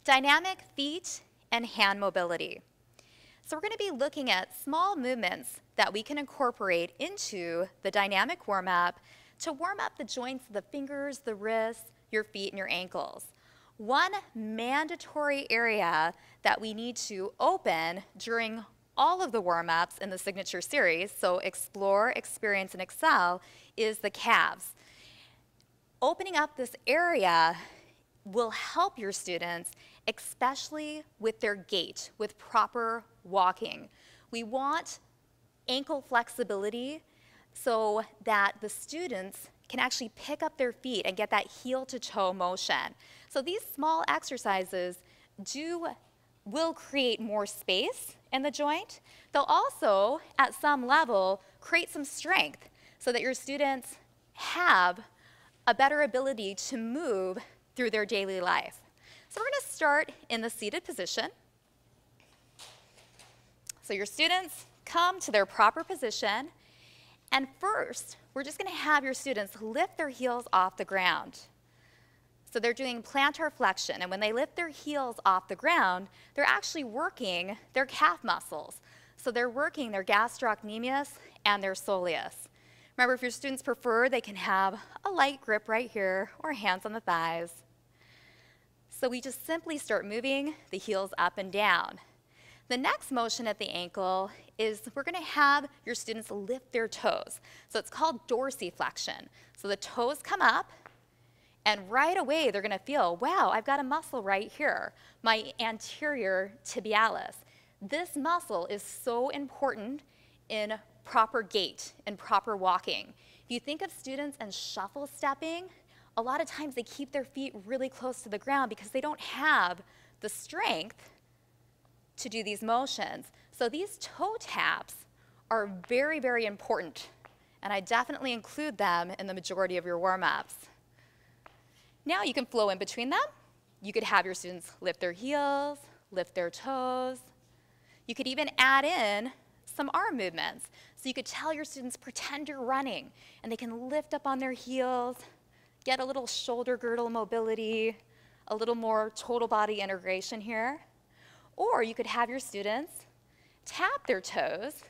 Dynamic feet and hand mobility. So we're going to be looking at small movements that we can incorporate into the dynamic warm-up to warm up the joints of the fingers, the wrists, your feet, and your ankles. One mandatory area that we need to open during all of the warm-ups in the signature series, so Explore, Experience, and Excel, is the calves. Opening up this area will help your students, especially with their gait, with proper walking. We want ankle flexibility so that the students can actually pick up their feet and get that heel to toe motion. So these small exercises will create more space in the joint. They'll also, at some level, create some strength so that your students have a better ability to move through their daily life. So we're going to start in the seated position. So your students come to their proper position, and first, we're just going to have your students lift their heels off the ground. So they're doing plantar flexion, and when they lift their heels off the ground, they're actually working their calf muscles. So they're working their gastrocnemius and their soleus. Remember, if your students prefer, they can have a light grip right here or hands on the thighs. So we just simply start moving the heels up and down. The next motion at the ankle is we're going to have your students lift their toes. So it's called dorsiflexion. So the toes come up, and right away they're going to feel, wow, I've got a muscle right here, my anterior tibialis. This muscle is so important in proper gait and proper walking. If you think of students and shuffle stepping, a lot of times they keep their feet really close to the ground because they don't have the strength to do these motions. So these toe taps are very, very important, and I definitely include them in the majority of your warm-ups. Now you can flow in between them. You could have your students lift their heels, lift their toes. You could even add in some arm movements. So you could tell your students, pretend you're running, and they can lift up on their heels, get a little shoulder girdle mobility, a little more total body integration here. Or you could have your students tap their toes,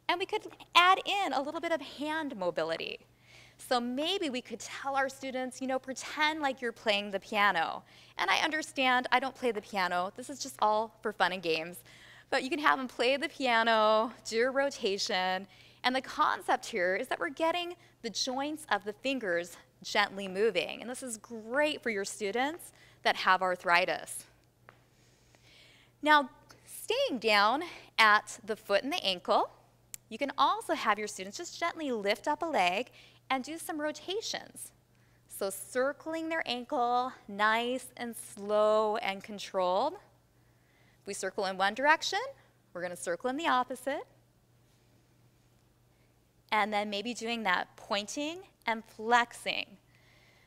and we could add in a little bit of hand mobility. So maybe we could tell our students, pretend like you're playing the piano. And I understand I don't play the piano. This is just all for fun and games. But you can have them play the piano, do a rotation, and the concept here is that we're getting the joints of the fingers gently moving. And this is great for your students that have arthritis. Now, staying down at the foot and the ankle, you can also have your students just gently lift up a leg and do some rotations. So circling their ankle, nice and slow and controlled. If we circle in one direction, we're going to circle in the opposite. And then maybe doing that pointing and flexing.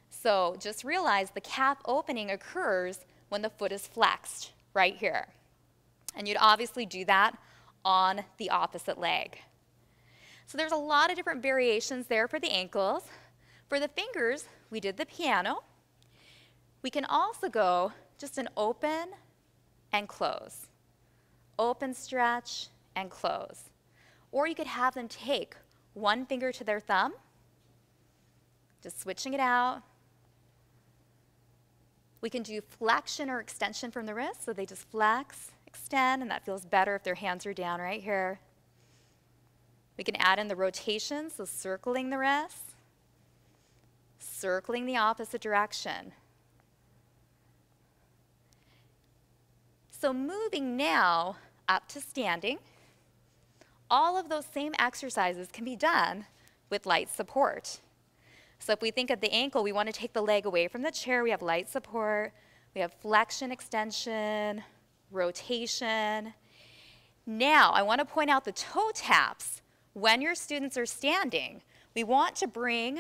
So just realize the calf opening occurs when the foot is flexed right here. And you'd obviously do that on the opposite leg. So there's a lot of different variations there for the ankles. For the fingers, we did the piano. We can also go just an open and close. Open, stretch, and close. Or you could have them take one finger to their thumb, just switching it out. We can do flexion or extension from the wrist, so they just flex, extend, and that feels better if their hands are down right here. We can add in the rotation, so circling the wrist, circling the opposite direction. So moving now up to standing, all of those same exercises can be done with light support. So if we think of the ankle, we want to take the leg away from the chair. We have light support. We have flexion, extension, rotation. Now, I want to point out the toe taps. When your students are standing, we want to bring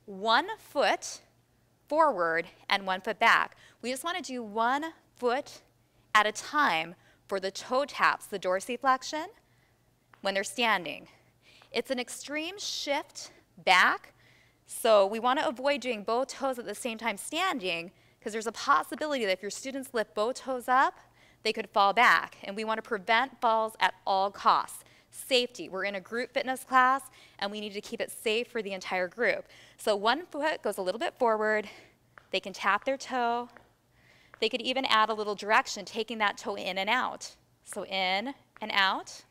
one foot forward and one foot back. We just want to do one foot at a time for the toe taps, the dorsiflexion, when they're standing. It's an extreme shift back, so we want to avoid doing both toes at the same time standing, because because there's a possibility that if your students lift both toes up, they could fall back, and we want to prevent falls at all costs. Safety, we're in a group fitness class, and we need to keep it safe for the entire group. So one foot goes a little bit forward, they can tap their toe, they could even add a little direction, taking that toe in and out. So in and out,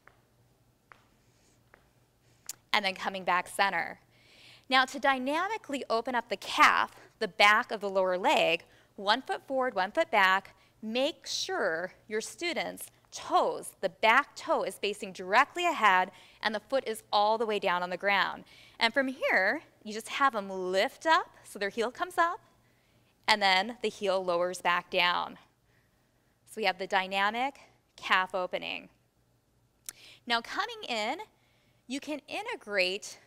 and then coming back center. Now to dynamically open up the calf, the back of the lower leg, 1 foot forward, 1 foot back, make sure your students' toes, the back toe is facing directly ahead and the foot is all the way down on the ground. And from here, you just have them lift up, so their heel comes up, and then the heel lowers back down. So we have the dynamic calf opening. Now coming in, you can integrate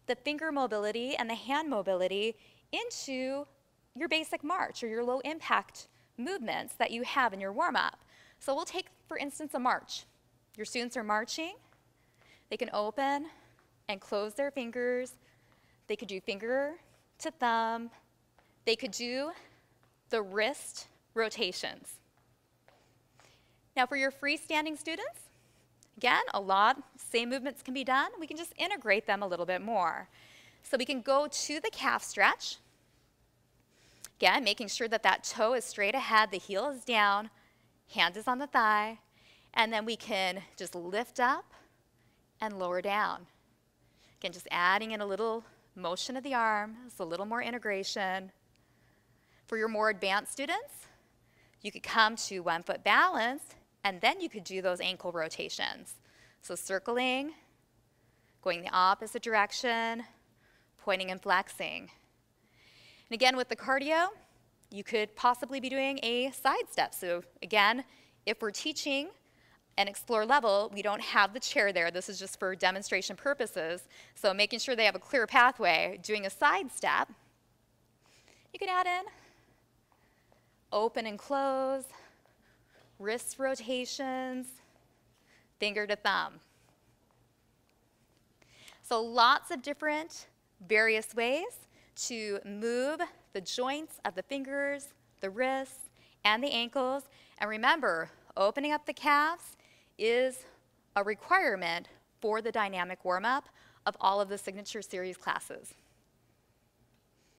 the finger mobility and the hand mobility into your basic march or your low impact movements that you have in your warm-up. So we'll take, for instance, a march. Your students are marching. They can open and close their fingers. They could do finger to thumb. They could do the wrist rotations. Now for your freestanding students, again, same movements can be done. We can just integrate them a little bit more. So we can go to the calf stretch. Again, making sure that that toe is straight ahead, the heel is down, hand is on the thigh, and then we can just lift up and lower down. Again, just adding in a little motion of the arm, so a little more integration. For your more advanced students, you could come to 1 foot balance, and then you could do those ankle rotations. So circling, going the opposite direction, pointing and flexing. And again, with the cardio, you could possibly be doing a side step. So again, if we're teaching an Explore level, we don't have the chair there. This is just for demonstration purposes. So making sure they have a clear pathway, doing a side step. You can add in open and close, wrist rotations, finger to thumb. So lots of different various ways to move the joints of the fingers, the wrists, and the ankles. And remember, opening up the calves is a requirement for the dynamic warm-up of all of the Signature Series classes.